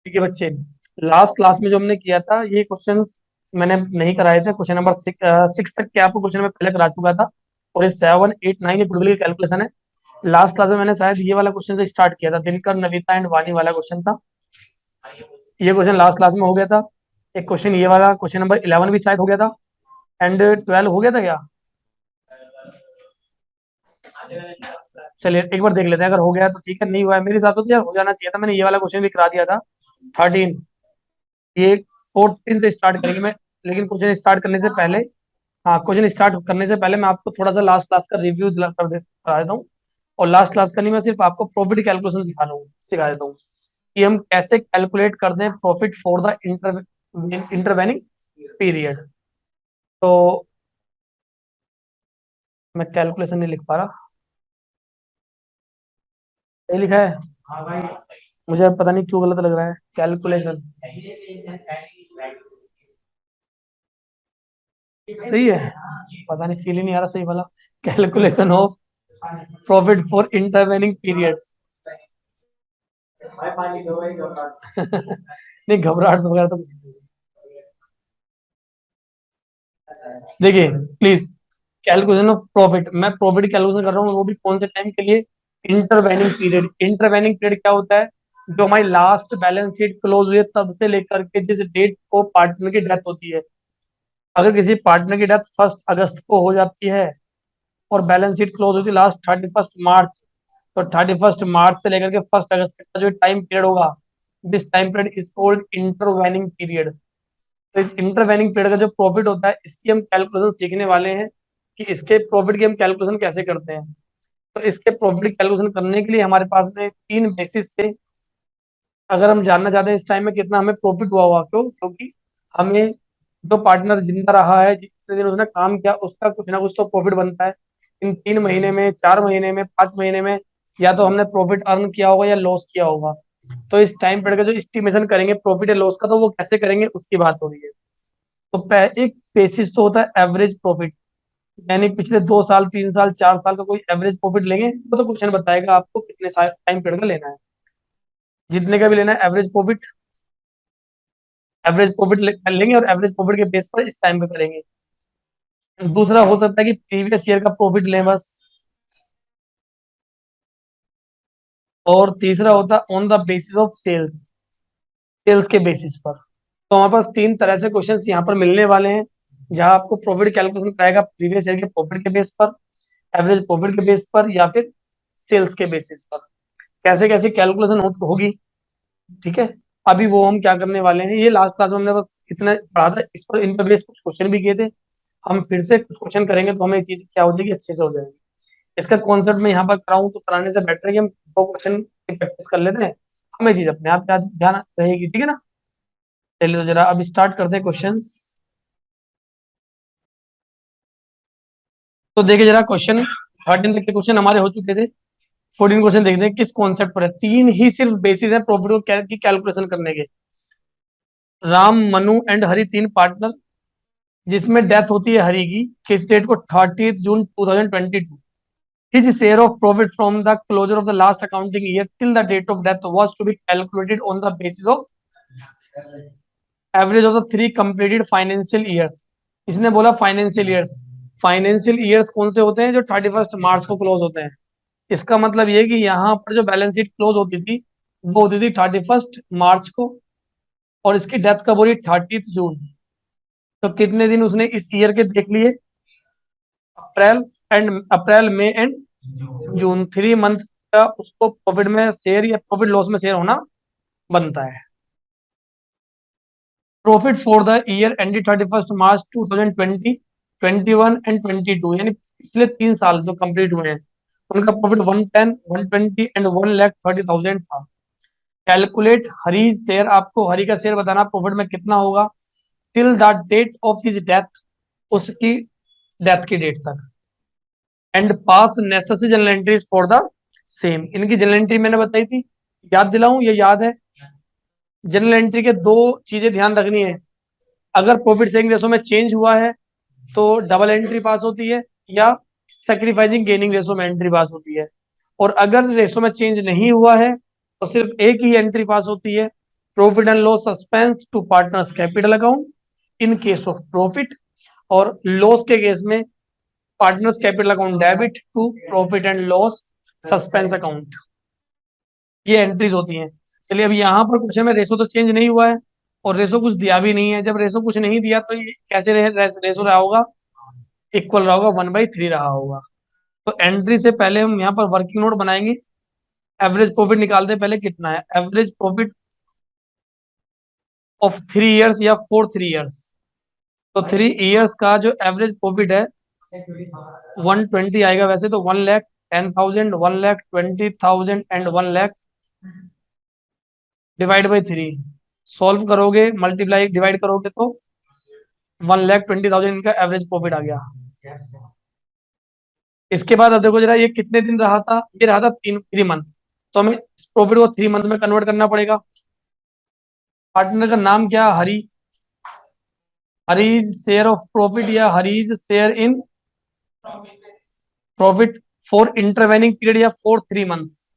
देखिए बच्चे, last class में जो हमने किया था ये क्वेश्चंस मैंने नहीं कराए थे। क्वेश्चन नंबर 6 तक के आपको क्वेश्चन में पहले करा चुका था, और ये 7, 8, 9 ये टोटल कैलकुलेशन है। लास्ट क्लास में मैंने शायद ये वाला क्वेश्चन से स्टार्ट किया था, दिनकर, नविता एंड वाणी वाला क्वेश्चन था। ये क्वेश्चन लास्ट क्लास में हो गया था। एक क्वेश्चन ये वाला क्वेश्चन नंबर 11 भी शायद हो गया था, एंड 12 हो गया था क्या? चलिए एक बार देख लेते हैं, अगर हो गया तो ठीक है, नहीं हुआ है मेरे हिसाब से तो यार हो जाना चाहिए था। मैंने ये वाला क्वेश्चन भी करा दिया था 13, ये 14 से स्टार्ट करेंगे मैं। लेकिन क्वेश्चन स्टार्ट करने से पहले, हाँ, क्वेश्चन स्टार्ट करने से पहले मैं आपको थोड़ा सा लास्ट क्लास का रिव्यू करा देता हूँ। और लास्ट क्लास का नहीं, मैं सिर्फ आपको प्रॉफिट कैलकुलेशन सिखा देता हूँ कि हम कैसे कैलकुलेट करते हैं profit for the intervening period. तो मैं कैलकुलेशन नहीं लिख पा रहा, ये लिखा है, मुझे अब पता नहीं क्यों गलत लग रहा है कैलकुलेशन। सही है, पता नहीं फील ही नहीं आ रहा सही वाला। Calculation of profit for intervening period. नहीं, घबराहट वगैरह तो कुछ नहीं। देखिए प्लीज, कैलकुलेशन ऑफ प्रॉफिट, मैं प्रॉफिट कैलकुलेशन कर रहा हूँ, वो भी कौन से टाइम के लिए? Intervening period. इंटरवेनिंग पीरियड क्या होता है? जो हमारी लास्ट बैलेंस शीट क्लोज हुई है तब से लेकर के जिस डेट को पार्टनर की डेथ होती है। अगर किसी पार्टनर की डेथ 1 अगस्त को हो जाती है और बैलेंस शीट क्लोज होती है लास्ट 31 मार्च, तो 31 मार्च से लेकर के 1 अगस्त तक का जो टाइम पीरियड होगा, this time period is called intervening period. तो इस इंटरवेनिंग पीरियड का जो प्रॉफिट होता है, इसकी हम कैलकुलेशन सीखने वाले हैं कि इसके प्रॉफिट की हम कैलकुलेशन कैसे करते हैं। तो इसके प्रॉफिट कैलकुलेशन करने के लिए हमारे पास में 3 बेसिस थे। अगर हम जानना चाहते हैं इस टाइम में कितना हमें प्रॉफिट हुआ हुआ, क्यों? क्योंकि हमें, जो पार्टनर जिंदा रहा है, जितने दिन उसने काम किया, उसका कुछ ना कुछ तो प्रॉफिट बनता है। इन 3 महीने में, 4 महीने में, 5 महीने में, या तो हमने प्रॉफिट अर्न किया होगा या लॉस किया होगा। तो इस टाइम पीरियड का जो एस्टिमेशन करेंगे प्रॉफिट या लॉस का, तो वो कैसे करेंगे उसकी बात हो रही है। तो एक बेसिस तो होता है एवरेज प्रॉफिट, यानी पिछले 2 साल, 3 साल, 4 साल का कोई एवरेज प्रॉफिट लेंगे, वो तो क्वेश्चन बताएगा आपको कितने टाइम पीरियड का लेना है। जितने का भी लेना है एवरेज प्रॉफिट, एवरेज प्रॉफिट लेंगे और एवरेज प्रॉफिट के बेस पर इस टाइम पे करेंगे। दूसरा हो सकता है कि प्रीवियस ईयर का प्रॉफिट लें बस। और तीसरा होता है on the basis of sales, sales के बेसिस पर। तो हमारे पास 3 तरह से क्वेश्चंस यहाँ पर मिलने वाले हैं, जहां आपको प्रॉफिट कैलकुलेशन कराएगा प्रीवियस ईयर के प्रॉफिट के बेस पर, एवरेज प्रॉफिट के बेस पर, या फिर सेल्स के बेसिस पर। कैसे कैसे कैलकुलेशन होगी, ठीक है। अभी वो हम क्या करने वाले हैं, ये लास्ट क्लास में हमने बस इतना पढ़ा था, इस पर इन पर बेस कुछ क्वेश्चन भी किए थे। हम फिर से कुछ क्वेश्चन करेंगे तो हमें ये चीज क्या हो जाएगी, अच्छे से हो जाएगी। इसका कॉन्सेप्ट मैं यहाँ पर कराऊं तो कराने से बेटर है कि हम 2 क्वेश्चन की प्रैक्टिस कर लेते हैं, हमें चीज अपने आप याद ध्यान रहेगी, ठीक है ना। चलिए तो जरा अब स्टार्ट करते हैं क्वेश्चंस। तो देखिए जरा, क्वेश्चन 13 तक के क्वेश्चन हमारे हो चुके थे। 14 क्वेश्चन देखते हैं किस कॉन्सेप्ट पर है। 3 ही सिर्फ बेसिस है प्रॉफिट को की कैलकुलेशन करने के। राम, मनु एंड हरि, 3 पार्टनर, जिसमें डेथ होती है हरि की किस डेट को? 30 जून 2022। His share of profit from the closure of the last accounting year till the date of death was to be calculated on the basis of average of the 3 completed financial years। इसने बोला financial years. Financial years कौन से होते हैं? जो 31 मार्च को close होते हैं। इसका मतलब ये कि यहाँ पर जो बैलेंस शीट क्लोज होती थी, वो होती थी 31 मार्च को, और इसकी डेथ कब हो रही? 30 जून। तो कितने दिन उसने इस ईयर के देख लिए? अप्रैल अप्रैल, मई एंड जून, 3 मंथ का उसको प्रॉफिट में शेयर या प्रॉफिट लॉस में शेयर होना बनता है। Profit for the year ended 31 March 2020, 21 and 22, यानी पिछले 3 साल जो कंप्लीट हुए हैं, उनका प्रॉफिट 110, 120 एंड 1,30,000 था। कैलकुलेट हरी शेयर, आपको हरी का शेयर बताना प्रॉफिट में कितना होगा till the date of his death, उसकी डेथ की डेट तक। And pass necessary journal entries for the same. इनकी जनरल एंट्री मैंने बताई थी, याद दिलाऊं? ये याद है? जनरल एंट्री के 2 चीजें ध्यान रखनी है। अगर प्रॉफिट शेयरिंग रेशो में चेंज हुआ है तो डबल एंट्री पास होती है, या सेक्रीफाइसिंग गेनिंग रेशो में एंट्री पास होती है। और अगर रेशो में चेंज नहीं हुआ है तो सिर्फ एक ही एंट्री पास होती है, profit and loss suspense to partners capital account in case of profit, और लॉस के केस में partners capital account debit to profit and loss suspense account. ये एंट्रीज होती हैं। चलिए अभी यहाँ पर क्वेश्चन में रेशो तो चेंज नहीं हुआ है और रेशो कुछ दिया भी नहीं है। जब रेशो कुछ नहीं दिया तो ये कैसे रेशो रहा होगा, इक्वल रहा होगा, 1/3 रहा होगा। तो एंट्री से पहले हम यहाँ पर वर्किंग नोट बनाएंगे। एवरेज प्रॉफिट निकालते पहले कितना है, एवरेज प्रॉफिट ऑफ 3 इयर्स या फॉर 3 इयर्स। तो 3 इयर्स का जो एवरेज प्रॉफिट है 120 आएगा। वैसे तो 1,10,000, 1,20,000 एंड 1,00,000 डिवाइड बाई 3। सॉल्व करोगे, मल्टीप्लाई डिवाइड करोगे तो 1,20,000 इनका एवरेज प्रॉफिट आ गया। इसके बाद अब देखो जरा ये कितने दिन रहा था, ये रहा था 3 मंथ। तो हमें इस प्रॉफिट को 3 मंथ में कन्वर्ट करना पड़ेगा। पार्टनर का नाम क्या, Hari, Hari's share of profit या Hari's share in profit for intervening period या फॉर 3 मंथ्स।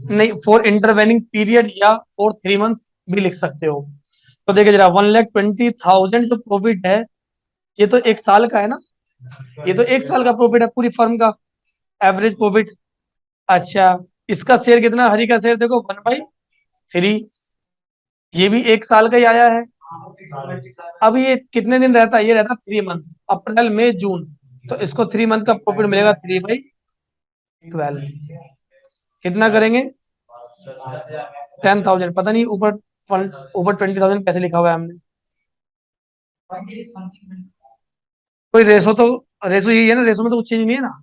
नहीं, फॉर इंटरवेनिंग पीरियड या फॉर 3 मंथ्स भी लिख सकते हो। तो देखिए जरा 1,20,000 जो प्रॉफिट है ये तो 1 साल का है ना, ये तो 1 साल का प्रॉफिट है पूरी फर्म का एवरेज प्रॉफिट। अच्छा, इसका शेयर कितना, हरी का शेयर देखो 1/3, ये भी 1 साल का ही आया है। अब ये कितने दिन रहता है, ये रहता 3 मंथ, अप्रैल मई जून। तो इसको 3 मंथ का प्रॉफिट मिलेगा 3/12। कितना करेंगे, 10,000। पता नहीं ऊपर ऊपर 20,000 कैसे लिखा हुआ है हमने, कोई रेशो तो, रेशो यही है ना, रेशो में तो कुछ चेंज नहीं है ना।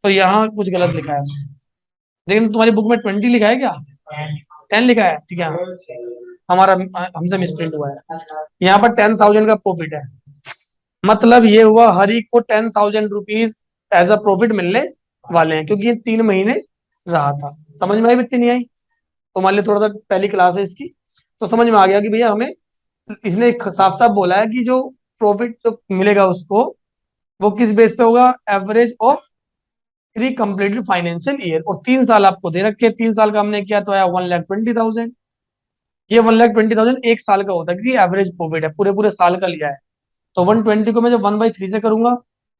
तो यहाँ कुछ गलत लिखा है, लेकिन तुम्हारी बुक में 20 लिखा है क्या, 10 लिखा है, ठीक है। हमारा हमसे मिसप्रिंट हुआ है। यहाँ पर 10,000 का प्रॉफिट है, मतलब ये हुआ हरी को 10,000 रुपीज एज अ प्रॉफिट मिलने वाले हैं, क्योंकि ये 3 महीने रहा था। समझ में आई, इतनी नहीं आई तो मान ली थोड़ा सा पहली क्लास है इसकी, तो समझ में आ गया कि भैया हमें, इसने साफ साफ बोला है कि जो प्रॉफिट जो मिलेगा उसको, वो किस बेस पे होगा, average of 3 completed financial year. और 3 साल आपको दे रखे, 3 साल का हमने किया तो आया 1,20,000। ये 1,20,000 1 साल का होता है क्योंकि एवरेज प्रॉफिट है, पूरे पूरे साल का लिया है। तो 120 को मैं जब 1/3 से करूंगा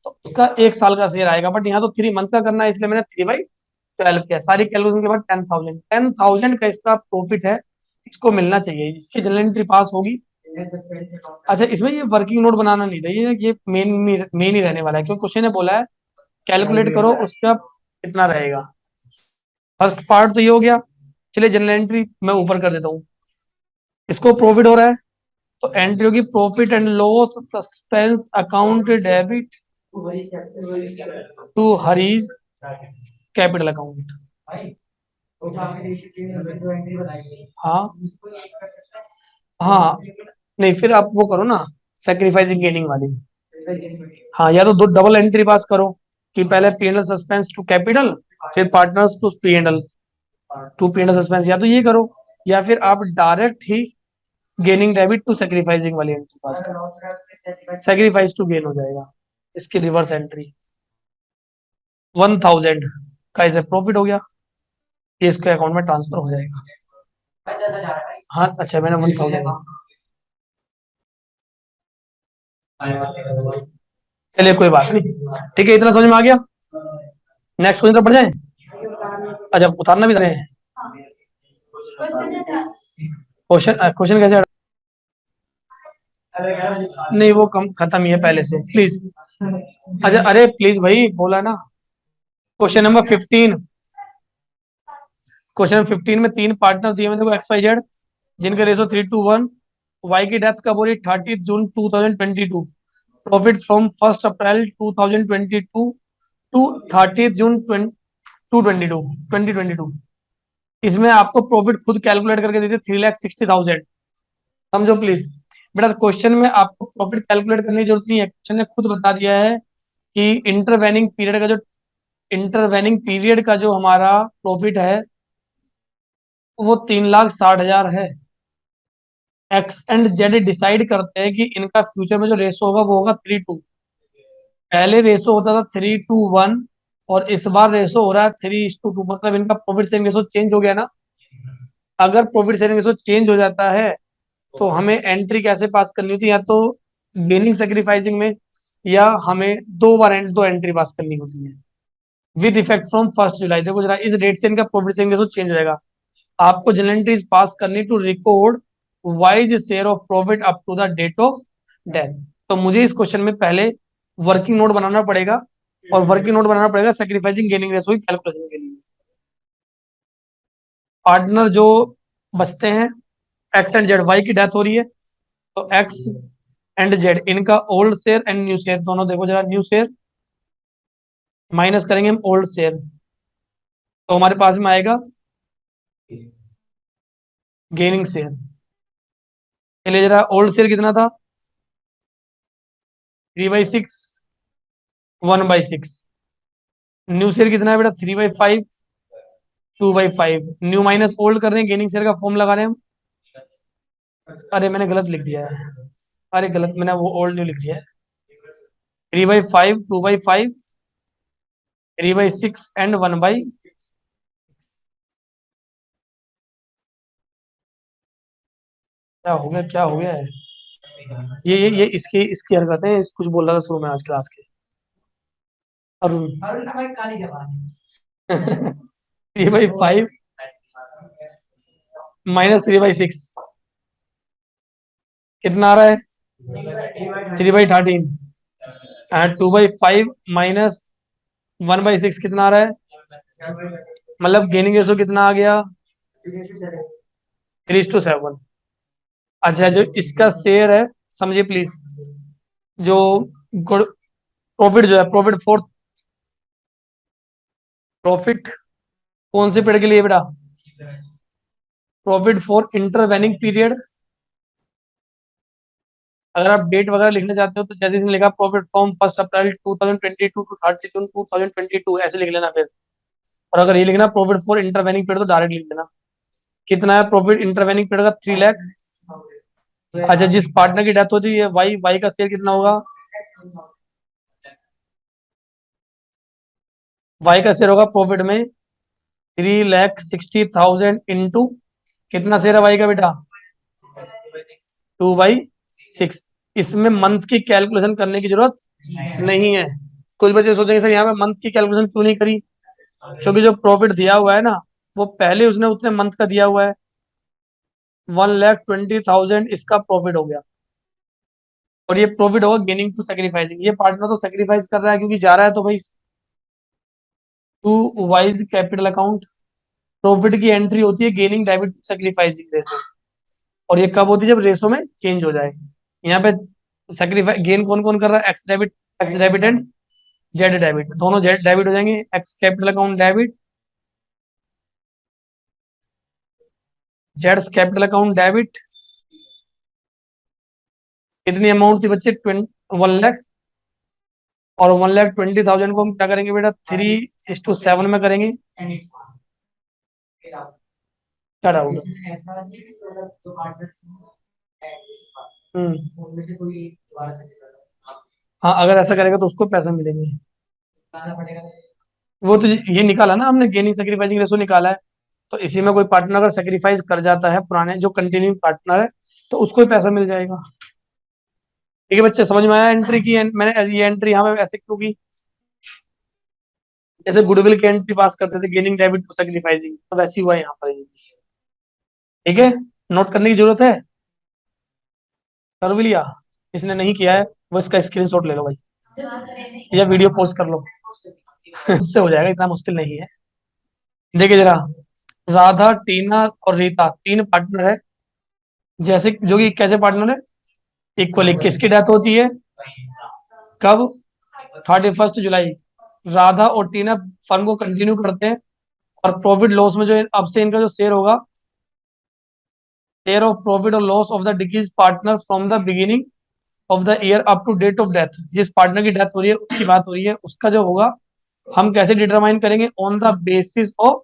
तो उसका 1 साल का शेयर आएगा, बट यहाँ तो 3 मंथ का करना है इसलिए मैंने 3/12 किया। सारी कैलकुलेशन के बाद 10,000 का इसका प्रॉफिट है, इसको मिलना चाहिए, इसकी जनरल एंट्री पास होगी। अच्छा, इसमें ये वर्किंग नोट बनाना नहीं था, ये मेन मेन ही रहने वाला है, क्योंकि क्वेश्चन ने बोला है कैलकुलेट करो उसका कितना रहेगा। फर्स्ट पार्ट तो ये हो गया। चलिए जनरल एंट्री मैं ऊपर कर देता हूँ, इसको प्रॉफिट हो रहा है तो एंट्री होगी profit and loss suspense account debit to Hari's capital account. हाँ हाँ, नहीं फिर आप वो करो ना, सेक्रीफाइसिंग गेनिंग वाली। हाँ, या तो दो डबल एंट्री पास करो कि पहले पी सस्पेंस टू कैपिटल, फिर पार्टनर्स टू पी सस्पेंस, या तो ये करो, या फिर आप डायरेक्ट ही गेनिंग डेबिट टू सेक्रीफाइसिंग वाली एंट्री पास करो, सेक्रीफाइस टू गेन हो जाएगा। इसकी रिवर्स एंट्री 1,000 का इसे प्रॉफिट हो गया, ये इसके अकाउंट में ट्रांसफर हो जाएगा। हाँ अच्छा, मैंने 1,000, चलिए कोई बात नहीं, ठीक है, इतना समझ में आ गया। नेक्स्ट क्वेश्चन पर जाए। अच्छा, उतारना भी रहे हैं क्वेश्चन, क्वेश्चन कैसे नहीं, वो कम खत्म ही है पहले से, प्लीज। अच्छा अरे प्लीज भाई, बोला ना। क्वेश्चन नंबर 15, क्वेश्चन 15 में 3 पार्टनर दिए हुए देखो, XYZ, जिनके रेशो 3:1। वाई की डेथ कब हो रही, 30 जून 2022। प्रॉफिट फ्रॉम 1 अप्रैल 2022 टू 30 जून 2022। इसमें आपको प्रॉफिट खुद कैलकुलेट करके देते 3,60,000। समझो प्लीज बेटा, क्वेश्चन में आपको प्रॉफिट कैलकुलेट करने की जरूरत नहीं है, क्वेश्चन ने खुद बता दिया है कि इंटरवेनिंग पीरियड का जो हमारा प्रॉफिट है वो 3,60,000 है। एक्स एंड जेड डिसाइड करते हैं कि इनका फ्यूचर में जो रेशो होगा वो होगा 3:2। पहले रेशो होता था 3:1, और इस बार रेशो हो रहा है 3:2, मतलब इनका प्रॉफिट शेयरिंग रेशो चेंज हो गया ना। अगर प्रॉफिट शेयरिंग रेशो चेंज हो जाता है तो हमें एंट्री कैसे पास करनी होती है, या तो गेनिंग सेक्रीफाइसिंग में, या हमें दो एंट्री पास करनी होती है विद इफेक्ट फ्रॉम 1 जुलाई। देखो जरा, इस डेट से इनका प्रॉफिट शेयरिंग रेशो चेंज हो जाएगा। आपको जनरल एंट्रीज पास करनी to record Y's share of profit up to the date of death. तो मुझे इस क्वेश्चन में पहले वर्किंग नोट बनाना पड़ेगा, और वर्किंग नोट बनाना पड़ेगा सेक्रीफाइसिंग गेनिंग रेशो की कैलकुलेशन के लिए। पार्टनर जो बचते हैं, एक्स एंड जेड, वाई की डेथ हो रही है, तो एक्स एंड जेड इनका old share and new share दोनों, देखो जरा, न्यू शेयर माइनस करेंगे हम ओल्ड शेयर, तो हमारे पास में आएगा गेनिंग शेयर। चलिए जरा, ओल्ड शेयर कितना था? 3/6, 1/6। न्यू शेयर कितना है बेटा? 3/5, 2/5। न्यू माइनस ओल्ड कर रहे हैं, गेनिंग शेयर का फॉर्म लगा रहे हैं हम। अरे मैंने गलत लिख दिया है, अरे गलत, मैंने वो ओल्ड न्यू लिख दिया है। 3/5, 2/5, 3/6 एंड 1/। क्या हो गया, क्या हो गया है? ये इसकी इसकी हरकतें, कुछ बोल रहा था शुरू में आज क्लास के, अरुण। 3/5 माइनस 3/6 कितना आ रहा है? 3/13। 2/5 माइनस 1/6 कितना आ रहा है? मतलब गेनिंग रेशो कितना आ गया? 3:7। अच्छा, जो इसका शेयर है, समझिए प्लीज, जो प्रॉफिट जो है, प्रॉफिट कौन से पीरियड के लिए बेटा? Profit for intervening period. अगर आप डेट वगैरह लिखना चाहते हो तो जैसे इसमें लिखा, प्रॉफिट फ्रॉम 1 अप्रैल 2022 टू 30 जून 2022, ऐसे लिख लेना फिर। और अगर ये लिखना प्रॉफिट फॉर इंटरवेनिंग पीरियड, तो डायरेक्ट लिख देना। कितना है प्रॉफिट इंटरवेनिंग पीरियड का? 3 लाख। अच्छा, जिस पार्टनर की डेथ होती है, वाई, वाई का शेयर कितना होगा? वाई का शेयर होगा प्रॉफिट में 3,60,000 इंटू, कितना शेयर है वाई का बेटा? 2/6। इसमें मंथ की कैलकुलेशन करने की जरूरत नहीं है। कुछ बच्चे सोचेंगे सर यहाँ पे मंथ की कैलकुलेशन क्यों नहीं करी? क्योंकि जो प्रॉफिट दिया हुआ है ना, वो पहले उसने उतने मंथ का दिया हुआ है। 1,20,000 इसका प्रॉफिट हो गया, और ये प्रॉफिट होगा गेनिंग टू सेक्रीफाइसिंग। ये पार्टनर तो सेक्रीफाइस कर रहा है क्योंकि जा रहा है, तो भाई टू वाइज कैपिटल अकाउंट। प्रॉफिट की एंट्री होती है gaining debit to sacrificing ratio, और ये कब होती है? जब रेशो में चेंज हो जाए। यहाँ पे सेक्रीफाइस गेन कौन कौन कर रहा है? X debit and Z debit, दोनों जेड डेबिट हो जाएंगे। X capital account debit, Z capital account debit. कितनी अमाउंट थी बच्चे? 1 लाख। और 1,20,000 को हम क्या करेंगे बेटा? 3:7 में करेंगे। क्या डाउट है? हाँ, अगर ऐसा करेगा तो उसको पैसा मिलेंगे। वो तो ये निकाला ना हमने, गेनिंग सेक्रीफाइसिंग रेशो निकाला है। तो इसी में कोई पार्टनर अगर सेक्रीफाइस कर जाता है, पुराने जो कंटिन्यू पार्टनर है, तो उसको ही पैसा मिल जाएगा। ठीक है बच्चे, समझ में आया एंट्री की? मैंने ये एंट्री यहाँ पे ऐसे क्यों की? जैसे गुडविल की एंट्री पास करते थे गेनिंग डेबिट टू सेक्रीफाइसिंग, तो वैसी हुआ यहाँ पर। ठीक है, नोट करने की जरूरत है? कर भी लिया? इसने नहीं किया है वो इसका स्क्रीनशॉट ले लो भाई, या वीडियो पोस्ट कर लो। उससे हो जाएगा, इतना मुश्किल नहीं है। देखिए जरा, राधा, टीना और रीता तीन पार्टनर है, जैसे जो कि कैसे पार्टनर है? इक्वली। किसकी डेथ होती है कब? 31 जुलाई। राधा और टीना फर्म को कंटिन्यू करते हैं, और प्रॉफिट लॉस में जो अब से इनका जो शेयर होगा, शेयर ऑफ प्रॉफिट और लॉस ऑफ द डिकीज partner from the beginning of the year up to date of death. जिस पार्टनर की डेथ हो रही है, उसकी बात हो रही है, उसका जो होगा हम कैसे डिटरमाइन करेंगे? On the basis of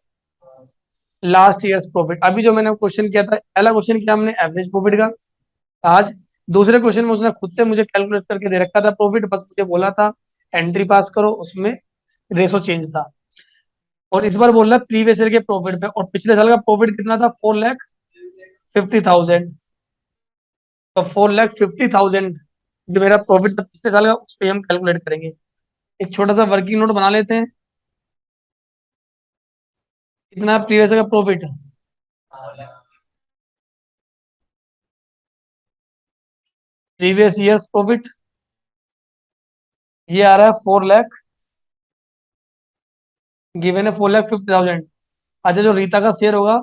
last years profit. अभी जो मैंने क्वेश्चन किया था, पहला क्वेश्चन किया हमने एवरेज प्रॉफिट का। आज दूसरे क्वेश्चन में उसने खुद से मुझे कैलकुलेट करके दे रखा था प्रॉफिट, बस मुझे बोला था एंट्री पास करो, उसमें रेशो चेंज था। और इस बार बोल रहा है प्रीवियस ईयर के प्रॉफिट पे, और पिछले साल का प्रॉफिट कितना था, 4,50,000। तो 4,50,000 जो मेरा प्रॉफिट था पिछले साल का, उस पर हम कैलकुलेट करेंगे। एक छोटा सा वर्किंग नोट बना लेते हैं। कितना प्रीवियस ईयर का प्रॉफिट, प्रीवियस ईयर्स प्रॉफिट, ये आ रहा है 4 लाख, गिवन है 4,50,000। अच्छा, जो रीता का शेयर होगा,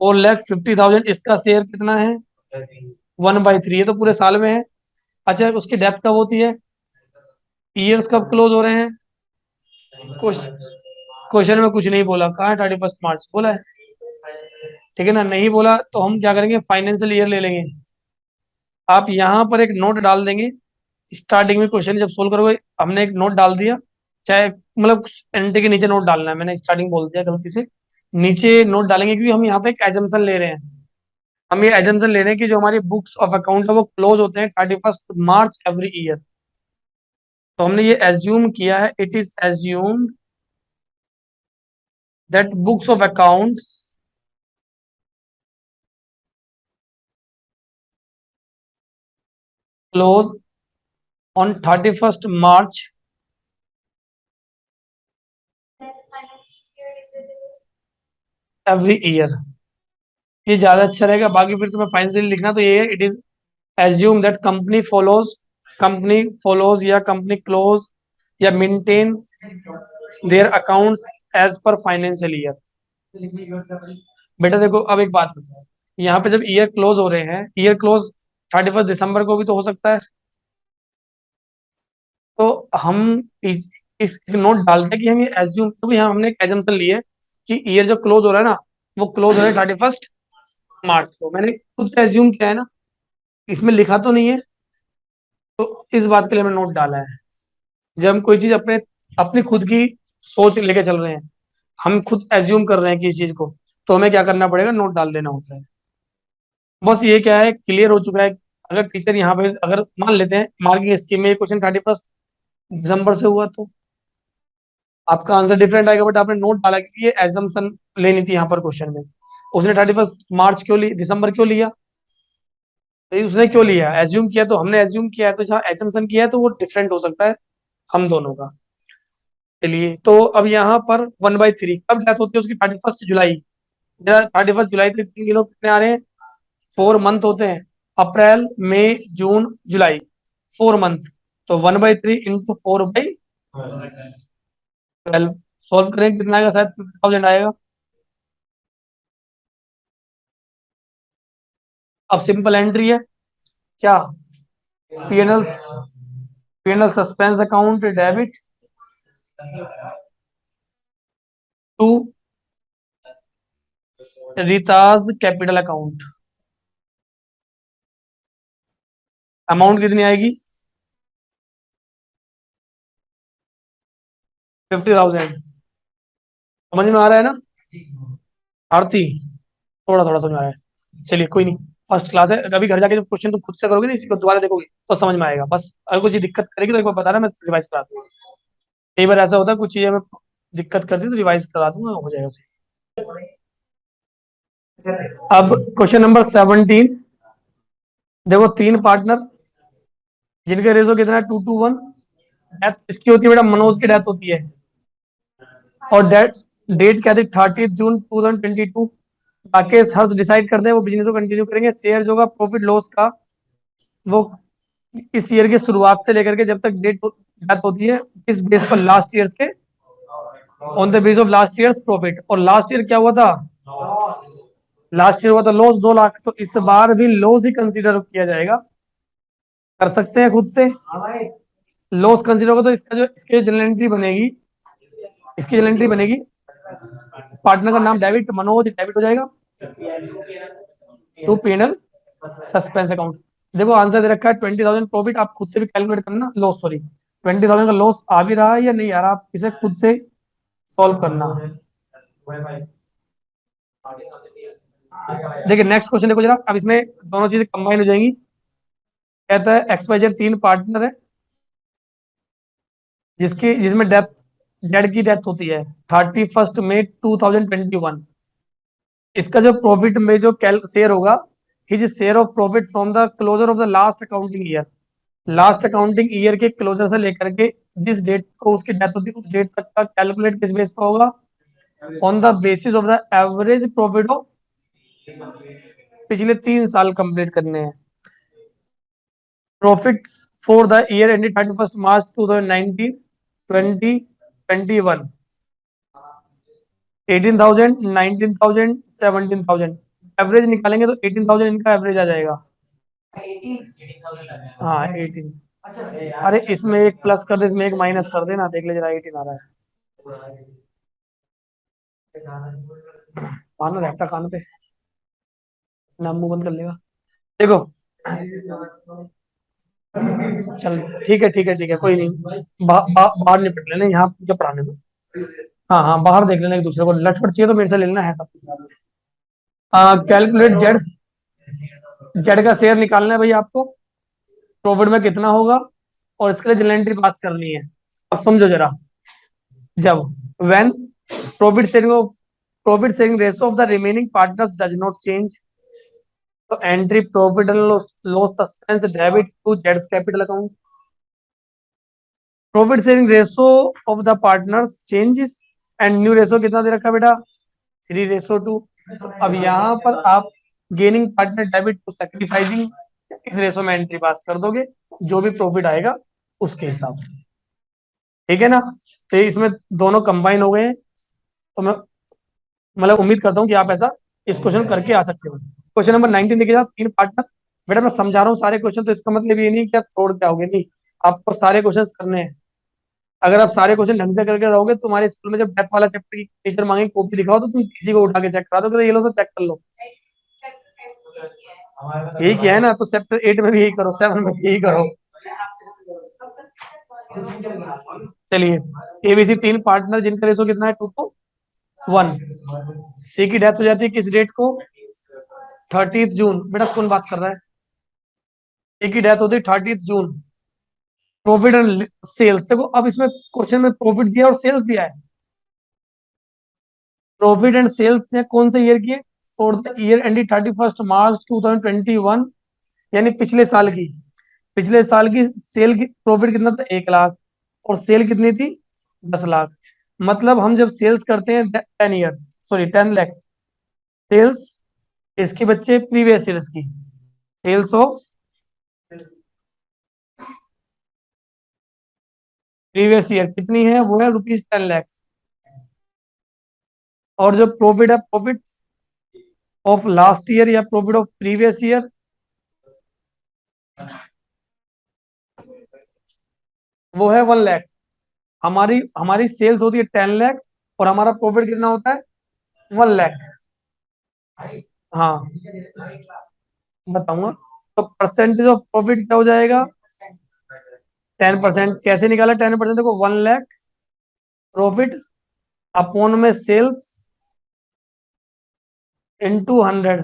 4,50,000, इसका शेयर कितना है, 1/3। ये तो पूरे साल में है। अच्छा, उसकी डेप्थ कब होती है, ईयर्स कब क्लोज हो रहे हैं। क्वेश्चन क्वेश्चन में कुछ नहीं बोला, कहाँ है, 31 मार्च बोला है। ठीक है ना, नहीं बोला तो हम क्या करेंगे, फाइनेंशियल ईयर ले लेंगे। आप यहाँ पर एक नोट डाल देंगे, स्टार्टिंग में क्वेश्चन जब सोल्व करोगे, हमने एक नोट डाल दिया, चाहे मतलब एंट्री के नीचे नोट डालना है, मैंने स्टार्टिंग बोल दिया गलती से, नीचे नोट डालेंगे, क्योंकि हम यहाँ पे एक एजम्पशन ले रहे हैं। हम ये एजम्पशन ले रहे हैं कि जो हमारी बुक्स ऑफ अकाउंट है वो क्लोज होते हैं 31 मार्च एवरी ईयर। तो हमने ये एज्यूम किया है, it is assumed that books of accounts close on 31 March every year. ये ज्यादा अच्छा रहेगा, बाकी फिर तुम्हें फाइनेंशियल लिखना तो ये है, it is assume that company follows या कंपनी क्लोज या maintain their accounts as per financial year. बेटा देखो, अब एक बात बताओ, यहाँ पे जब ईयर क्लोज हो रहे हैं, ईयर क्लोज 31 दिसंबर को भी तो हो सकता है। तो हम इस नोट डालते हैं कि हम ये एज्यूम, क्योंकि यहाँ हमने एक एजम्पशन ली है कि ईयर जो क्लोज हो रहा है ना, वो क्लोज हो रहा है 31 मार्च को, मैंने खुद से एज्यूम किया है ना, इसमें लिखा तो नहीं है। तो इस बात के लिए मैंने नोट डाला है। जब हम कोई चीज अपने अपनी खुद की सोच लेके चल रहे हैं, हम खुद एज्यूम कर रहे हैं किसी चीज को, तो हमें क्या करना पड़ेगा, नोट डाल देना होता है। बस ये क्या है, क्लियर हो चुका है। अगर टीचर यहाँ पे अगर मान लेते हैं मार्किंग स्कीम में क्वेश्चन 31 दिसंबर से हुआ, तो आपका आंसर डिफरेंट आएगा, बट आपने नोट डाला कि ये एजम्पशन लेनी थी यहाँ पर क्वेश्चन में। उसने 31 मार्च क्यों ली, दिसंबर क्यों लिया, तो ये उसने क्यों लिया, एज्यूम किया, तो हमने एज्यूम किया है, तो जहाँ एजम्पशन किया है तो वो डिफरेंट हो सकता है हम दोनों का। चलिए, तो अब यहाँ पर 1/3 कब डेथ होती है उसकी, 31 जुलाई। 31 जुलाई तक 3 किलो कितने आ रहे हैं, 4 मंथ होते हैं, अप्रैल मई जून जुलाई, 4 मंथ। तो 1/3 इंटू 4/12, सॉल्व करेंगे कितना आएगा, शायद 50,000 आएगा। अब सिंपल एंट्री है क्या, PNL, PNL suspense account debit to रिताज कैपिटल अकाउंट। अमाउंट कितनी आएगी, 50,000। समझ में आ रहा है ना आरती, थोड़ा थोड़ा समझ में आ रहा है। चलिए कोई नहीं, फर्स्ट क्लास है। अभी घर जाके जब क्वेश्चन तुम खुद से करोगे ना, इसी को दोबारा देखोगे तो समझ में आएगा। बस अगर कुछ दिक्कत करेगी तो एक बार बताना, मैं रिवाइज करा दूंगा। कई बार ऐसा होता है, कुछ चीजें में दिक्कत करती है तो रिवाइज करा दूंगा, हो जाएगा सही। अब क्वेश्चन नंबर 17। देखो, 3 पार्टनर जिनका रेशो कितना है, 2:1। डेथ किसकी होती है बेटा, मनोज की डेथ होती है। और डेट डेट क्या थी, 30 जून 2022। राकेश हर्ष डिसाइड करते हैं वो बिजनेस को कंटिन्यू करेंगे। शेयर जो होगा प्रॉफिट लॉस का, वो इस ईयर की शुरुआत से लेकर के जब तक डेथ होती है, इस बेस पर लास्ट ईयर्स के, on the base of last years profit. और लास्ट ईयर क्या हुआ था, लास्ट ईयर हुआ था लॉस 2 लाख, तो इस बार भी लॉस ही कंसीडर किया जाएगा। कर सकते हैं खुद से, लॉस कंसीडर होगा तो इसका जो इसकी जनरल एंट्री बनेगी, इसकी जनरल एंट्री बनेगी, पार्टनर का नाम डेबिट, मनोज डेबिट हो जाएगा टू पीएनएल सस्पेंस अकाउंट। देखो आंसर दे रखा है 20,000 प्रॉफिट, आप खुद से भी कैलकुलेट करना, लॉस सॉरी, 20,000 का लॉस आ भी रहा है या नहीं आ रहा, आप इसे खुद से सॉल्व करना। देखिए नेक्स्ट क्वेश्चन देखो जरा, अब इसमें दोनों चीजें कंबाइन हो जाएंगी। कहता है एक्स वाई जेड 3 पार्टनर है, जिसमें डेड की डेथ होती है 31 मई 2021। इसका जो प्रॉफिट में जो कैल शेयर होगा, his share of profit from the closure of the last accounting year, last accounting year के क्लोजर से लेकर के जिस डेट को उसकी डेथ होती है उस डेट तक का कैलकुलेट किस बेस पर होगा? On the basis of the average profit of पिछले 3 साल कंप्लीट करने हैं। Profit for the year ended 31 March 2019, 2021, 18,000, 19,000, 17,000। Average निकालेंगे तो 18,000 इनका एवरेज आ जाएगा। हाँ 18। अरे इसमें एक प्लस कर दे, इसमें एक माइनस कर देना, देख ले जरा 18 आ रहा है। कान रहता कान पे, नाम मुंह बंद कर लेगा। देखो चल ठीक है ठीक है ठीक है, कोई नहीं। बाहर निपट लेना, यहाँ क्या पढ़ाने दो। हाँ हाँ बाहर देख लेना, एक दूसरे को लटपट चाहिए तो मेरे से ले लेना है सब कुछ। कैलकुलेट जेड, जेड का शेयर निकालना है भाई आपको, प्रॉफिट में कितना होगा और इसके लिए जनरल एंट्री पास करनी है। अब समझो जरा, जब when profit sharing ratio of the remaining partners does not change, तो entry profit and loss suspense debit to जेड्स capital account. Profit sharing ratio of the partners changes and new ratio कितना दे रखा है बेटा? 3:2। तो अब यहाँ पर आप gaining partner debit to sacrificing, इस रेशो में एंट्री पास कर दोगे, जो भी प्रॉफिट आएगा उसके हिसाब से। ठीक है ना? तो इसमें दोनों कंबाइन हो गए हैं, तो मैं मतलब उम्मीद करता हूँ कि आप ऐसा इस क्वेश्चन करके आ सकते हो। क्वेश्चन नंबर 19 देखिए, 3 पार्टनर। बेटा मैं समझा रहा हूँ सारे क्वेश्चन, तो इसका मतलब ये नहीं कि आप छोड़ के आओगे, नहीं, आपको सारे क्वेश्चन करने हैं। अगर आप सारे क्वेश्चन ढंग से करके रहोगे, तुम्हारे स्कूल में जब डेथ वाला चैप्टर की टीचर मांगे कॉपी दिखाओ, तो तुम किसी को उठा के चेक करा दो कि ये लो सर चेक कर लो। यही किया है ना, तो चैप्टर 8 में भी यही करो, 7 में भी यही करो। चलिए, एबीसी 3 पार्टनर जिनका रेशो कितना है? 2:1। सी की डेथ हो जाती है किस डेट को? 30 जून। बेटा कौन बात कर रहा है? सी की डेथ होती है 30 जून। प्रॉफिट एंड सेल्स, देखो अब इसमें क्वेश्चन में प्रॉफिट दिया और सेल्स दिया है। प्रॉफिट एंड सेल्स है कौन से ईयर की है? फॉर द ईयर एंडेड 31 मार्च 2021, यानी पिछले साल की सेल की प्रॉफिट कितना था? 1 लाख, और सेल कितनी थी? 10 लाख। मतलब हम जब सेल्स करते हैं 10 ईयर्स, सॉरी 10 लाख सेल्स, इसके बच्चे प्रीवियस सेल्स की सेल्स ऑफ प्रीवियस ईयर कितनी है? वो है ₹10 लाख। और जो प्रॉफिट है, प्रॉफिट ऑफ लास्ट ईयर या प्रॉफिट ऑफ प्रीवियस ईयर, वो है 1 लाख। हमारी हमारी सेल्स होती है 10 लाख, और हमारा प्रॉफिट कितना होता है? 1 लाख। हाँ बताऊंगा। तो परसेंटेज ऑफ प्रॉफिट क्या हो जाएगा? 10%। कैसे निकाला 10%? देखो 1 लाख प्रॉफिट अपॉन में सेल्स इंटू 100,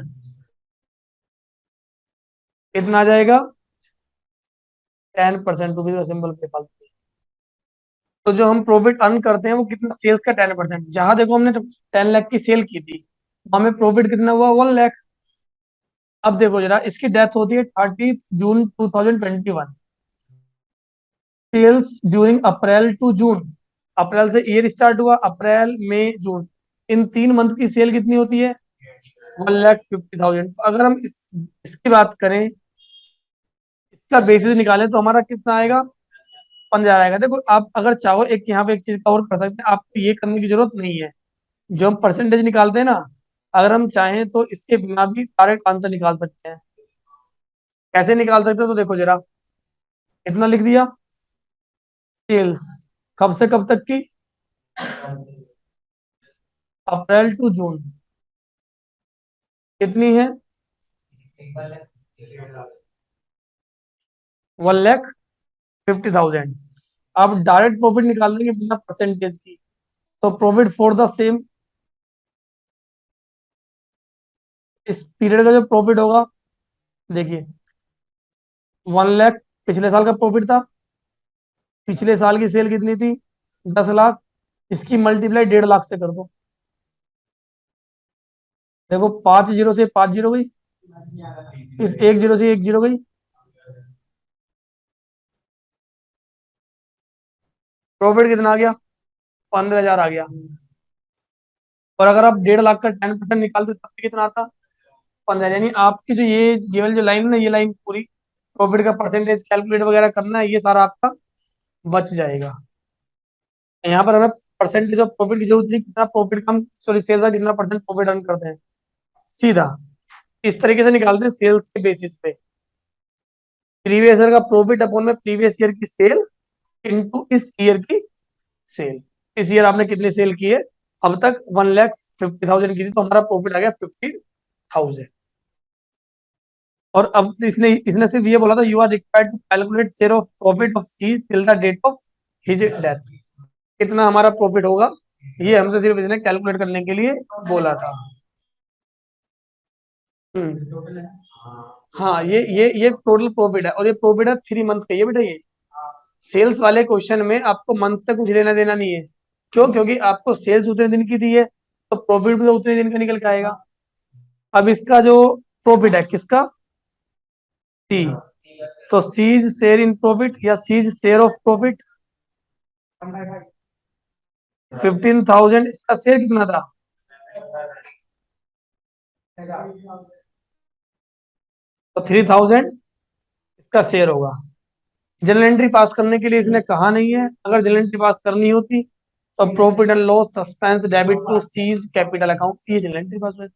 कितना आ जाएगा? 10%। टू बी सिंपल पे फालतू। तो जो हम प्रॉफिट अर्न करते हैं वो कितना? सेल्स का 10%। जहां देखो हमने 10 लाख की सेल की थी, हमें प्रॉफिट कितना हुआ? 1 लाख। अब देखो जरा, इसकी डेथ होती है 30 June 2021। Sales during April to June, April से ईयर स्टार्ट हुआ, अप्रैल मई जून, इन 3 मंथ की सेल कितनी होती है? 1,50,000। अगर हम इसकी बात करें, इसका बेसिस निकालें, तो हमारा कितना आएगा? 15 आएगा। देखो आप अगर चाहो एक यहाँ पे एक चीज का और कर सकते हैं, आपको ये करने की जरूरत नहीं है। जो हम परसेंटेज निकालते हैं ना, अगर हम चाहें तो इसके बिना भी डायरेक्ट आंसर निकाल सकते हैं। कैसे निकाल सकते हैं? तो देखो जरा, इतना लिख दिया, सेल्स कब से कब तक की? अप्रैल टू जून, कितनी है? 1,50,000। अब डायरेक्ट प्रॉफिट निकाल देंगे बिना परसेंटेज की, तो प्रॉफिट फॉर द सेम इस पीरियड का जो प्रॉफिट होगा, देखिए 1 लाख पिछले साल का प्रॉफिट था, पिछले साल की सेल कितनी थी, 10 लाख, इसकी मल्टीप्लाई 1.5 लाख से कर दो। देखो 5 जीरो से 5 जीरो गई, इस 1 जीरो से 1 जीरो गई, प्रॉफिट कितना आ गया, 15,000 आ गया। और अगर आप 1.5 लाख का 10% निकालते तब भी कितना आता, 15। यानी आपकी जो ये वाली जो लाइन है ना, ये लाइन पूरी प्रॉफिट का परसेंटेज कैलकुलेट वगैरह करना है, ये सारा आपका बच जाएगा। यहाँ पर हमें परसेंटेज ऑफ प्रॉफिट की जरूरत नहीं, कितना प्रॉफिट कम, सॉरी सेल्स का कितना परसेंट प्रॉफिट अर्न करते हैं, सीधा इस तरीके से निकालते हैं सेल्स के बेसिस पे। प्रीवियस ईयर का प्रॉफिट अपॉन में प्रीवियस ईयर की सेल इनटू इस ईयर की सेल। इस ईयर आपने कितनी सेल की है, अब तक 1,50,000 की थी, तो हमारा प्रॉफिट आ गया 50,000। और अब इसने इसने सिर्फ ये बोला था, you are required to calculate share of profit of C till the date of his death. कितना हमारा प्रॉफिट होगा, ये हमसे सिर्फ इसने कैलकुलेट करने के लिए बोला था। हम्म। हाँ, ये टोटल प्रॉफिट है, और ये प्रॉफिट है 3 मंथ का, ये बेटा ये सेल्स वाले क्वेश्चन में आपको मंथ से कुछ लेना देना नहीं है। क्यों, क्योंकि आपको सेल्स उतने दिन की दी है, तो प्रॉफिट भी तो उतने दिन का निकल के आएगा। अब इसका जो प्रॉफिट है किसका, सी, तो सीज शेयर इन प्रॉफिट या सीज शेयर ऑफ प्रॉफिट 15,000, इसका शेयर कितना था, तो 3,000 इसका शेयर होगा। जनरल एंट्री पास करने के लिए इसने कहा नहीं है, अगर जनरल एंट्री पास करनी होती तो profit and loss suspense debit to C's capital account, ये जनरल एंट्री पास हुई।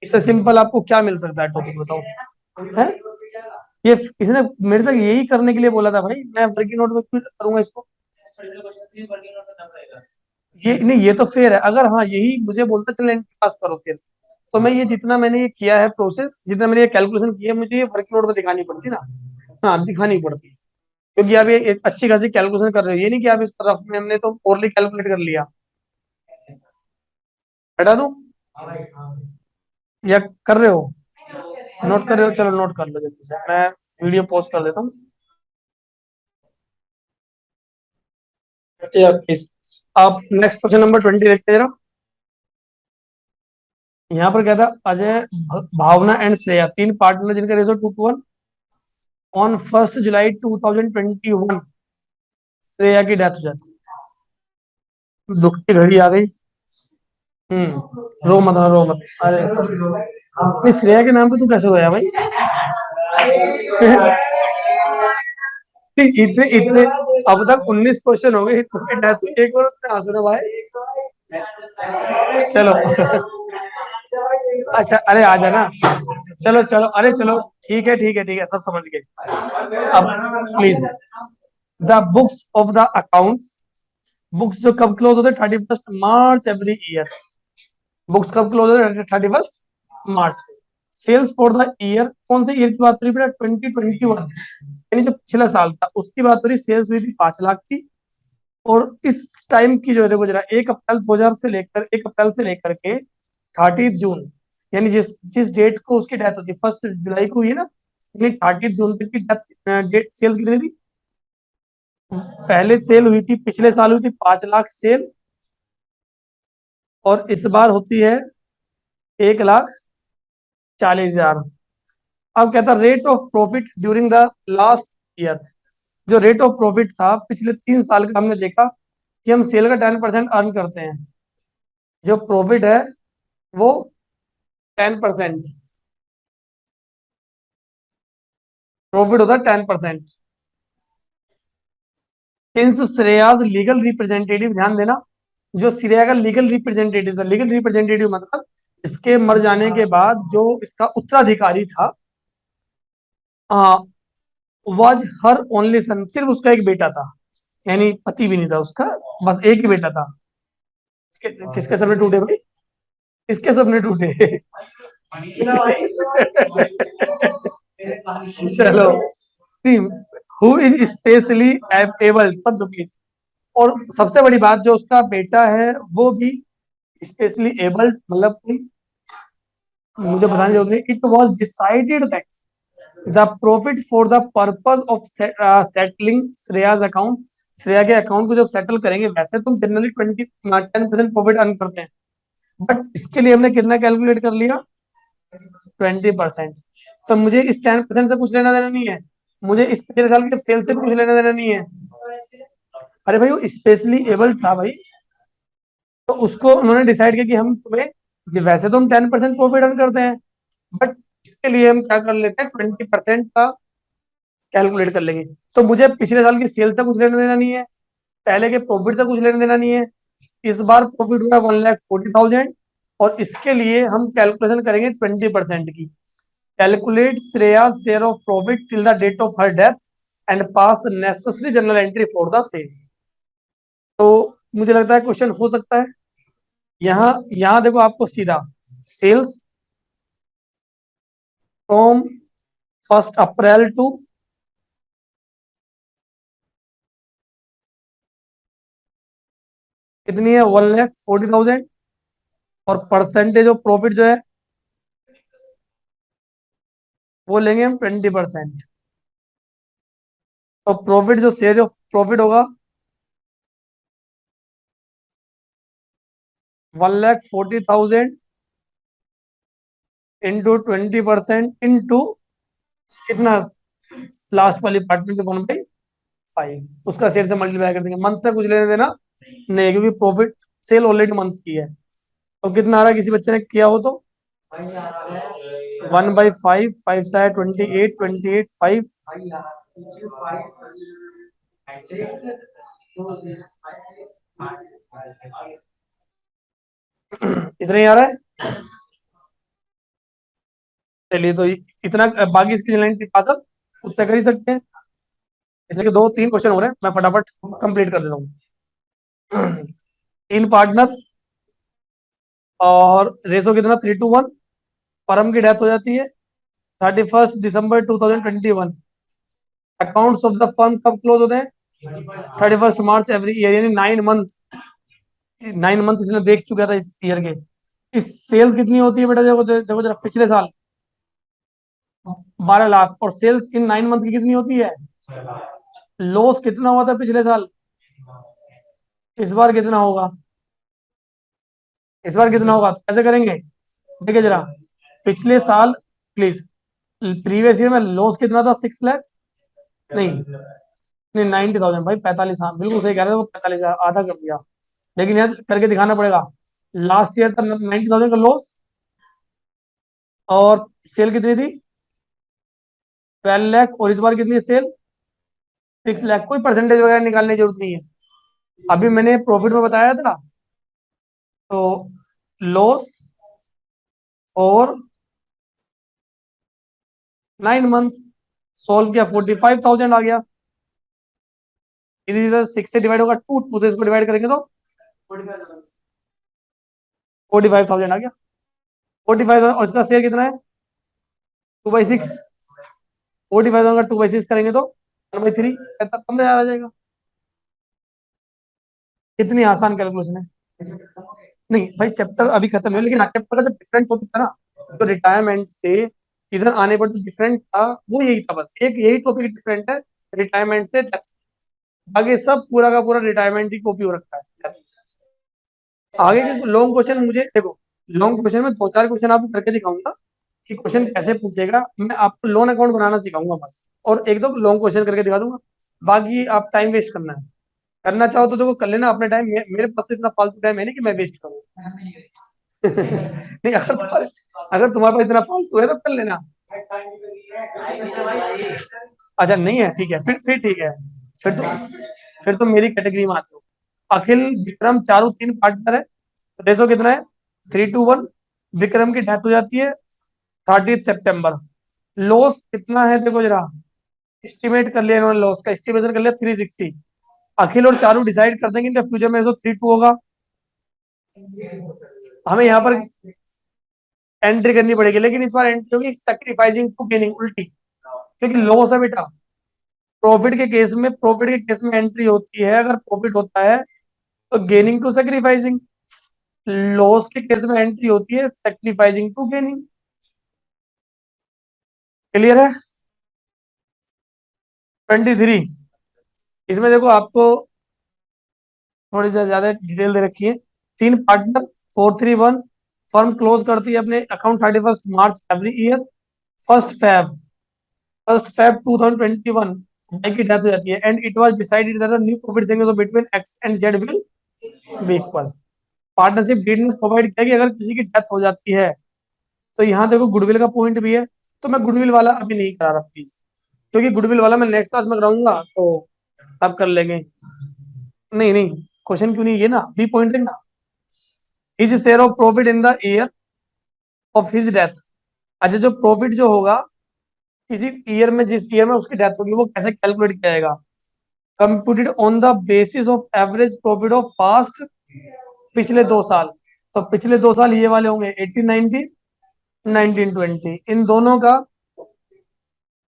इससे सिंपल आपको क्या मिल सकता है टॉपिक बताओ, है ये इसने मेरे से यही करने के लिए बोला था भाई, मैं वर्किंग नोट में क्यों करूंगा इसको। ये नहीं, ये तो फेयर है, अगर हाँ यही मुझे बोलता चल एंट्री पास करो सिर्फ, तो मैं ये जितना मैंने ये किया है प्रोसेस, जितना मैंने ये कैलकुलेशन किया है, मुझे ये वर्किंग नोट में दिखानी पड़ती ना। हाँ दिखानी पड़ती है, क्योंकि आप ये एक अच्छी खासी कैलकुलेशन कर रहे हो, ये नहीं कि आप इस तरफ में हमने तो ओरली कैलकुलेट कर लिया। हटा दूं या कर रहे हो, नोट कर रहे हो, चलो नोट कर लो जल्दी से, मैं वीडियो पॉज कर देता हूँ। अच्छा प्लीज, आप नेक्स्ट क्वेश्चन नंबर 20 देखते जरा। यहाँ पर क्या था, अजय, भावना एंड श्रेया, तीन पार्टनर जिनका रेशो 2:1। ऑन 1 जुलाई 2021 श्रेया की डेथ हो जाती है, दुख की घड़ी आ गई। रो मत, रो मत, अरे नहीं, श्रेया के नाम पे तू कैसे रोया भाई। इतने इतने अब तक 19 क्वेश्चन हो गए, इतने डेथ हुई, एक बार उतने आंसू ना भाई। चलो अच्छा, अरे आ जाना, चलो चलो, अरे चलो, ठीक है ठीक है ठीक है, सब समझ गए। अब please, the books of the accounts, books जो कब क्लोज होते हैं, 31 मार्च एवरी ईयर। बुक्स कब क्लोज होते हैं, 31 मार्च को। सेल्स फॉर द ईयर, कौन से ईयर की बात हो रही है बेटा, 2021, यानी जो पिछला साल था उसकी बात हो रही, सेल्स हुई थी 5 लाख की। और इस टाइम की जो है, देखो जरा, 1 अप्रैल 2000 से लेकर 1 अप्रैल से लेकर के 30 जून, यानी जिस जिस डेट को उसकी डेथ होती है, 1 जुलाई को हुई है ना, यानी 30 जून तक की डेथ डेट सेल्स कितनी थी, पहले सेल हुई थी पिछले साल हुई थी 5 लाख सेल, और इस बार होती है 1,40,000। अब कहता rate of profit during the last year, जो रेट ऑफ प्रॉफिट था पिछले 3 साल का, हमने देखा कि हम सेल का 10% अर्न करते हैं, जो प्रॉफिट है वो 10%, प्रॉफिट होता है 10%। सिंस श्रेयाज लीगल रिप्रेजेंटेटिव, ध्यान देना, जो श्रेया का लीगल रिप्रेजेंटेटिव था, लीगल रिप्रेजेंटेटिव मतलब इसके मर जाने के बाद जो इसका उत्तराधिकारी था, वाज हर ओनली सन, सिर्फ उसका एक बेटा था, यानी पति भी नहीं था उसका, बस एक ही बेटा था। किसके सपने टूटे भाई, किसके सपने टूटे। चलो, हु इज स्पेशली एबल्ड, सब जो प्लीज, और सबसे बड़ी बात, जो उसका बेटा है वो भी स्पेशली एबल्ड, मतलब मुझे बताने की जरूरत नहीं, it was decided that the profit for the purpose of settling Shreya's account, Shreya के अकाउंट को जब सेटल करेंगे, वैसे तुम जनरली 10% प्रॉफिट अर्न करते हैं, बट इसके लिए हमने कितना कैलकुलेट कर लिया, 20%। तो मुझे इस 10% से कुछ लेना देना नहीं है, मुझे इस पिछले साल के सेल से भी कुछ लेना देना नहीं है। अरे भाई वो स्पेशली एबल था भाई, तो उसको उन्होंने डिसाइड किया कि हम तुम्हें, वैसे तो हम 10% प्रॉफिट अर्न करते हैं, बट इसके लिए हम क्या कर लेते हैं, 20% का कैलकुलेट कर लेंगे। तो मुझे पिछले साल की सेल से कुछ लेना देना नहीं है, पहले के प्रॉफिट से कुछ लेना देना नहीं है। इस बार प्रॉफिट हुआ 1,40,000, और इसके लिए हम कैलकुलेशन करेंगे 20% की। Calculate Shreya share of profit till the date of her death and pass necessary journal entry for the same. तो मुझे लगता है क्वेश्चन हो सकता है। यहाँ यहाँ देखो आपको सीधा, सेल्स फ्रॉम 1 अप्रैल टू, कितनी है, 1,40,000, और परसेंटेज ऑफ प्रॉफिट जो है वो लेंगे हम 20%। तो प्रॉफिट जो शेयर ऑफ प्रॉफिट होगा 1,40,000 इंटू 20% इंटू कितना, लास्ट वाली पार्ट में 1/5, उसका शेयर से मल्टीप्लाई कर देंगे। मंथ से कुछ लेने देना नहीं, क्योंकि प्रॉफिट सेल ऑलरेडी मंथ की है। तो कितना आ रहा है, किसी बच्चे ने किया हो तो, 1/5, 5 से 28, 28, 5, इतना ही आ रहा है। चलिए तो इतना, बाकी इसकी लाइन पास अब खुद से कर ही सकते हैं। इतने के 2-3 क्वेश्चन हो रहे हैं, मैं फटाफट कंप्लीट कर देता हूँ। 3 पार्टनर, और रेशो कितना, 3:1। फर्म की डेथ हो जाती है 31 दिसंबर 2021। अकाउंट्स ऑफ द फर्म कब क्लोज होते हैं, 31 मार्च एवरी ईयर, यानी 9 मंथ, 9 मंथ इसने देख चुका था इस ईयर के। इस सेल्स कितनी होती है बेटा, देखो देखो जरा, पिछले साल 12 लाख, और सेल्स इन 9 मंथ की कितनी होती है, लॉस कितना हुआ था पिछले साल, इस बार कितना होगा, इस बार कितना होगा, तो कैसे करेंगे, देखिए जरा, पिछले साल, प्लीज, प्रीवियस ईयर में लॉस कितना था, 6 लाख, नहीं नहीं, 90,000 भाई, 45, हाँ बिल्कुल सही कह रहे हो, 45,000 आधा कर दिया, लेकिन यार करके दिखाना पड़ेगा। लास्ट ईयर था 90,000 का लॉस, और सेल कितनी थी, 12 लाख, और इस बार कितनी है सेल, 6 लाख। कोई परसेंटेज वगैरह निकालने की जरूरत नहीं है, अभी मैंने प्रॉफिट में बताया था। तो लॉस और 9 मंथ, सॉल्व किया, 45,000 आ गया। इधर इधर 6 से डिवाइड होगा, टू टू से इसको डिवाइड करेंगे तो 45,000 आ गया। 45,000, और इसका शेयर कितना है, 2/6। 45,000 का 2/6 करेंगे तो 1/3, कम में आ जाएगा। इतनी आसान कैलकुलेशन है। नहीं भाई, चैप्टर अभी खत्म है, लेकिन चैप्टर का जो डिफरेंट टॉपिक था ना, तो रिटायरमेंट से इधर आने पर जो डिफरेंट था वो यही था, बस एक यही टॉपिक डिफरेंट है, रिटायरमेंट से death। आगे सब पूरा का पूरा रिटायरमेंट की कॉपी हो रखा है। आगे के लॉन्ग क्वेश्चन मुझे देखो, लॉन्ग क्वेश्चन में 2-4 क्वेश्चन आपको करके दिखाऊंगा कि क्वेश्चन कैसे पूछेगा, मैं आपको लोन अकाउंट बनाना सिखाऊंगा बस, और एक दो लॉन्ग क्वेश्चन करके दिखा दूंगा। बाकी आप टाइम वेस्ट करना है, करना चाहो तो देखो कर लेना अपने टाइम, मेरे पास तो इतना फालतू टाइम है नहीं कि मैं वेस्ट करूँ। नहीं, अगर तुम्हारे पास इतना फालतू है तो कर लेना। अच्छा नहीं है, ठीक है, फिर ठीक है, फिर तो फिर तो मेरी कैटेगरी में आते हो। अखिल, विक्रम, चारू 3 पार्टनर है, रेशो कितना है, 3:1। विक्रम की डेथ हो जाती है 30 सितंबर। लॉस कितना है देखो जरा, एस्टिमेट कर लिया इन्होंने, लॉस का एस्टिमेशन कर लिया 360। अखिल और चारू डिसाइड कर देंगे इनका फ्यूचर में जो 3:2 होगा, हमें यहाँ पर एंट्री करनी पड़ेगी, लेकिन इस बार एंट्री होगी सेक्रीफाइसिंग टू गेनिंग, उल्टी, क्योंकि लॉस है बेटा। प्रॉफिट के केस में एंट्री होती है अगर प्रॉफिट होता है, तो गेनिंग टू सेक्रीफाइसिंग। लॉस के केस में एंट्री होती है सेक्रीफाइसिंग टू गेनिंग। क्लियर है? 23, इसमें देखो आपको थोड़ी सी ज्यादा डिटेल दे रखी है। 3 पार्टनर, 431, फर्म क्लोज करती है अपने account 31 March every year. First Feb first Feb 2021 भाई की डेथ हो जाती है, and it was decided that the new profit sharing between X and Z will be equal. Partnership deed ने प्रोवाइड किया कि अगर किसी की डेथ हो जाती है, तो यहाँ देखो गुडविल का पॉइंट भी है। तो मैं गुडविल वाला अभी नहीं करा रहा प्लीज, क्योंकि गुडविल वाला मैं नेक्स्ट क्लास में कराऊंगा, तो तब कर लेंगे। नहीं नहीं, क्वेश्चन क्यों नहीं, ये ना बी पॉइंट लिखना। His share of profit in the year of his death. अच्छा, जो प्रॉफिट जो होगा किसी ईयर में, जिस ईयर में उसकी डेथ होगी, वो कैसे कैलकुलेट किया जाएगा? Computed on the basis of average profit of past, पिछले 2 साल। तो पिछले 2 साल ये वाले होंगे 18, 19, 19, 20, इन दोनों का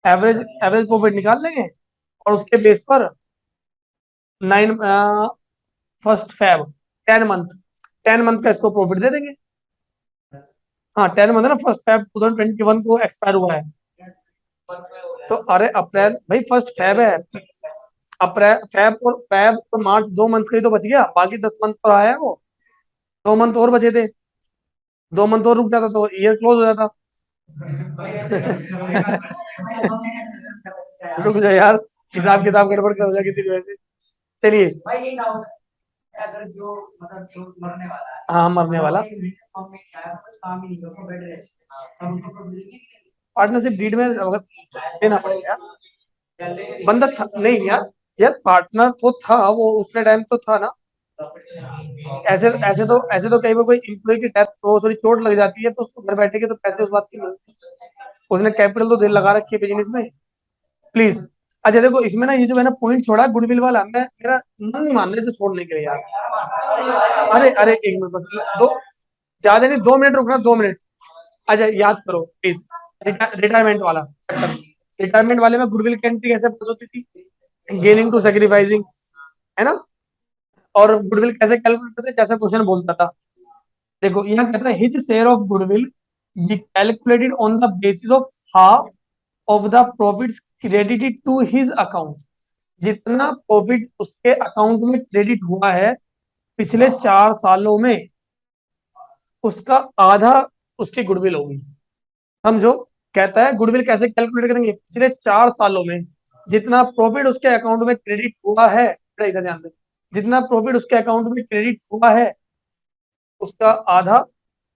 एवरेज एवरेज प्रॉफिट निकाल लेंगे, और उसके बेस पर 9 फर्स्ट फैब 10 मंथ, 10 मंथ का इसको प्रॉफिट दे देंगे। हाँ 10 मंथ है ना, फर्स्ट फैब 2021 को एक्सपायर हुआ है। तो अरे अप्रैल भाई फर्स्ट फैब है, अप्रैल फैब और मार्च 2 मंथ का ही तो बच गया, बाकी 10 मंथ तो आया है वो। 2 मंथ और बचे थे, 2 मंथ और रुक जाता तो ईयर क्लोज हो जाता। रुक जाए यार, हिसाब किताब गड़बड़ कर हो जाएगी तेरी वजह से। चलिए, अगर जो मतलब जो मरने वाला है, हाँ मरने वाला, पार्टनरशिप डीड में अगर देना पड़ेगा। बंदा था नहीं यार, यार पार्टनर तो था वो, उसने टाइम तो था ना। ऐसे तो कई बार कोई इम्प्लॉय की डेथ हो, सॉरी चोट लग जाती है, तो उसको घर बैठे के तो पैसे उस बात की मिलते हैं। उसने कैपिटल तो दे लगा रखी है बिजनेस में। प्लीज। अच्छा देखो, इसमें ना ये जो मैंने पॉइंट छोड़ा गुडविल वाला, मैं मेरा मन नहीं मान रहा इसे छोड़ने के लिए यार। अरे अरे एक मिनट बस, दो, ज्यादा नहीं, 2 मिनट रुकना, 2 मिनट। अच्छा याद करो प्लीज, रिटायरमेंट वाला चैप्टर, रिटायरमेंट वाले में गुडविल की एंट्री कैसे पास होती थी? गेनिंग टू सेक्रीफाइसिंग, है ना? और गुडविल कैसे कैलकुलेट करते थे, जैसा क्वेश्चन बोलता था। देखो यहाँ कहता है his share of goodwill be calculated on the basis of half of the profits credited to his account. जितना प्रॉफिट उसके अकाउंट में क्रेडिट हुआ है पिछले 4 सालों में, उसका आधा उसकी गुडविल होगी। समझो, कहता है गुडविल कैसे कैलकुलेट करेंगे, पिछले 4 सालों में जितना प्रॉफिट उसके अकाउंट में क्रेडिट हुआ है, इधर ध्यान दें, जितना प्रॉफिट उसके अकाउंट में क्रेडिट हुआ है, उसका आधा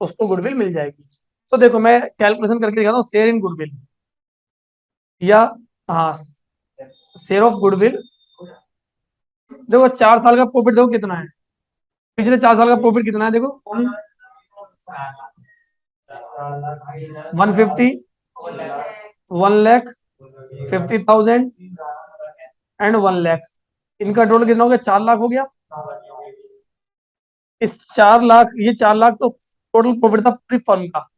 उसको गुडविल मिल जाएगी। तो देखो मैं कैलकुलेशन करके दिखाता हूँ, शेयर इन गुडविल, या हाँ शेयर ऑफ गुडविल। देखो 4 साल का प्रॉफिट देखो कितना है, पिछले 4 साल का प्रॉफिट कितना है देखो, 150, 1,50,000 एंड 1 लाख। इनका टोटल कितना हो गया? 4 लाख हो गया। इस 4 लाख, ये 4 लाख तो टोटल प्रॉफिट था पूरी फर्म का।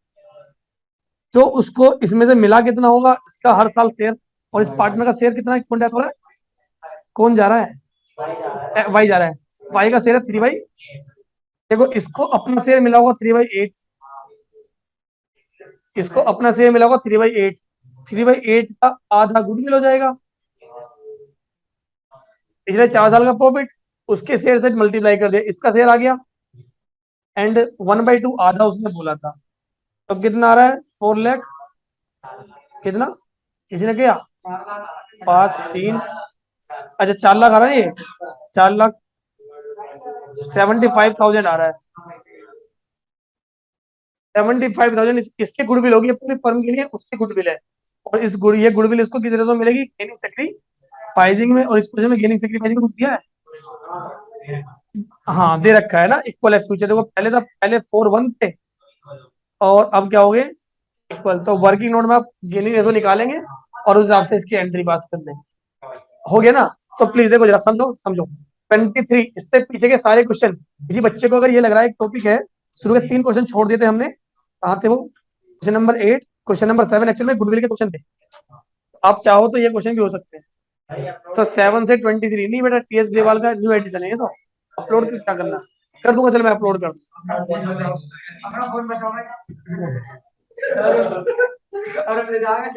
तो उसको इसमें से मिला कितना होगा इसका हर साल शेयर, और इस पार्टनर का शेयर कितना है, कौन डेथ हो रहा है, कौन जा रहा है, वाई जा रहा है। वाई का शेयर है 3/, देखो इसको अपना शेयर मिला होगा 3/8, इसको अपना शेयर मिला होगा 3/8, 3/8 का आधा गुडविल हो जाएगा। पिछले 4 साल का प्रॉफिट उसके शेयर से मल्टीप्लाई कर दिया, इसका शेयर आ गया, एंड 1/2 आधा उसने बोला था। तो कितना आ रहा है? 4 लाख। कितना किसी ने किया? 5, 3, अच्छा 4 लाख आ रहा है ये, 4,75,000 आ रहा है। 75,000 इसके गुडविल होगी पूरी फर्म के लिए, उसकी गुडविल है। और इस ये गुडविल इसको किस रेशो में मिलेगी? गेनिंग सेक्रीफाइसिंग में, और इस क्वेश्चन में गेनिंग सेक्रीफाइसिंग कुछ दिया है? हाँ दे रखा है ना, इक्वल है फ्यूचर, देखो पहले था, पहले 4:1 थे, और अब क्या हो गए? इक्वल। तो वर्किंग नोट में आप गेनिंग रेशो निकालेंगे, और उस हिसाब से इसकी एंट्री पास कर देंगे। हो गया ना? तो प्लीज देखो जरा, समझो समझो। 23, इससे पीछे के सारे क्वेश्चन, किसी बच्चे को अगर ये लग रहा है एक टॉपिक है, शुरू के 3 क्वेश्चन छोड़ दिए थे हमने, कहाँ थे वो? Question number 8, question number 7 actual में गुडविल के क्वेश्चन थे। आप चाहो तो ये क्वेश्चन भी हो सकते हैं। तो 7 से 23 नहीं बेटा, टीएस ग्रेवाल का न्यू एडिशन है ये तो। अपलोड क्या करना, कर दूंगा, चल मैं अपलोड कर दूंगा। और अपने जाएगा